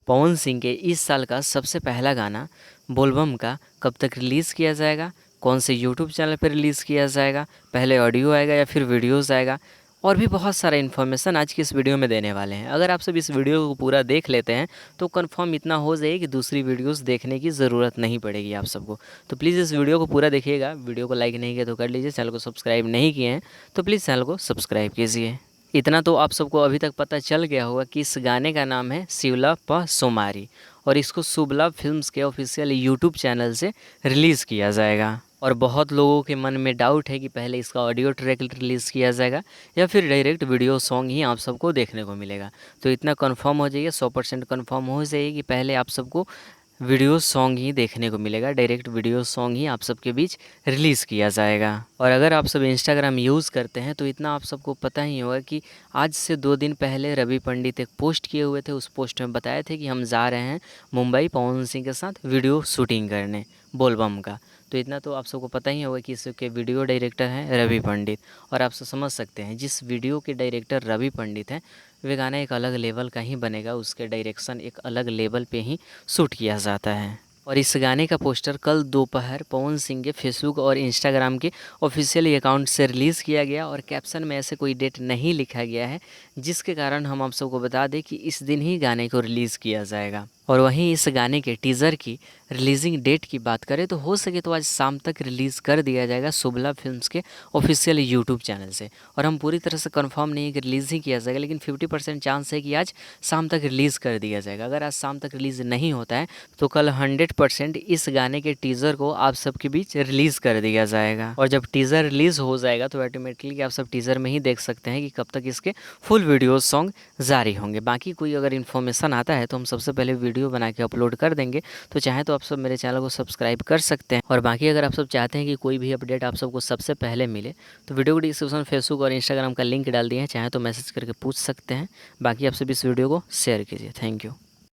पवन सिंह के इस साल का सबसे पहला गाना बोलबम का कब तक रिलीज़ किया जाएगा, कौन से यूट्यूब चैनल पर रिलीज़ किया जाएगा, पहले ऑडियो आएगा या फिर वीडियोज़ आएगा, और भी बहुत सारा इन्फॉर्मेशन आज की इस वीडियो में देने वाले हैं। अगर आप सब इस वीडियो को पूरा देख लेते हैं तो कंफर्म इतना हो जाए कि दूसरी वीडियोस देखने की ज़रूरत नहीं पड़ेगी आप सबको। तो प्लीज़ इस वीडियो को पूरा देखिएगा। वीडियो को लाइक नहीं किया तो कर लीजिए, चैनल को सब्सक्राइब नहीं किए हैं तो प्लीज़ चैनल को सब्सक्राइब कीजिए। इतना तो आप सबको अभी तक पता चल गया होगा कि इस गाने का नाम है शिवला प सोमारी, और इसको शुभ फिल्म्स के ऑफिशियल यूट्यूब चैनल से रिलीज़ किया जाएगा। और बहुत लोगों के मन में डाउट है कि पहले इसका ऑडियो ट्रैक रिलीज़ किया जाएगा या फिर डायरेक्ट वीडियो सॉन्ग ही आप सबको देखने को मिलेगा। तो इतना कंफर्म हो जाइए, 100% कंफर्म हो जाइए कि पहले आप सबको वीडियो सॉन्ग ही देखने को मिलेगा, डायरेक्ट वीडियो सॉन्ग ही आप सबके बीच रिलीज़ किया जाएगा। और अगर आप सब इंस्टाग्राम यूज़ करते हैं तो इतना आप सबको पता ही होगा कि आज से 2 दिन पहले रवि पंडित एक पोस्ट किए हुए थे। उस पोस्ट में बताए थे कि हम जा रहे हैं मुंबई पवन सिंह के साथ वीडियो शूटिंग करने बोलबम का। तो इतना तो आप सबको पता ही होगा कि इसके वीडियो डायरेक्टर हैं रवि पंडित, और आप सब समझ सकते हैं जिस वीडियो के डायरेक्टर रवि पंडित हैं वे गाना एक अलग लेवल का ही बनेगा, उसके डायरेक्शन एक अलग लेवल पे ही शूट किया जाता है। और इस गाने का पोस्टर कल दोपहर पवन सिंह के फेसबुक और इंस्टाग्राम के ऑफिशियल अकाउंट से रिलीज़ किया गया, और कैप्शन में ऐसे कोई डेट नहीं लिखा गया है, जिसके कारण हम आप सबको बता दें कि इस दिन ही गाने को रिलीज़ किया जाएगा। और वहीं इस गाने के टीज़र की रिलीजिंग डेट की बात करें तो हो सके तो आज शाम तक रिलीज़ कर दिया जाएगा शुभला फिल्म्स के ऑफिशियल यूट्यूब चैनल से। और हम पूरी तरह से कंफर्म नहीं है कि रिलीज़ ही किया जाएगा, लेकिन 50% चांस है कि आज शाम तक रिलीज़ कर दिया जाएगा। अगर आज शाम तक रिलीज़ नहीं होता है तो कल 100% इस गाने के टीज़र को आप सबके बीच रिलीज़ कर दिया जाएगा। और जब टीज़र रिलीज़ हो जाएगा तो ऑटोमेटिकली आप सब टीज़र में ही देख सकते हैं कि कब तक इसके फुल वीडियो सॉन्ग जारी होंगे। बाकी कोई अगर इन्फॉर्मेशन आता है तो हम सबसे पहले वीडियो बना के अपलोड कर देंगे, तो चाहे तो आप सब मेरे चैनल को सब्सक्राइब कर सकते हैं। और बाकी अगर आप सब चाहते हैं कि कोई भी अपडेट आप सबको सबसे पहले मिले तो वीडियो को डिस्क्रिप्शन फेसबुक और इंस्टाग्राम का लिंक डाल दिए हैं, चाहे तो मैसेज करके पूछ सकते हैं। बाकी आप सब इस वीडियो को शेयर कीजिए। Thank you.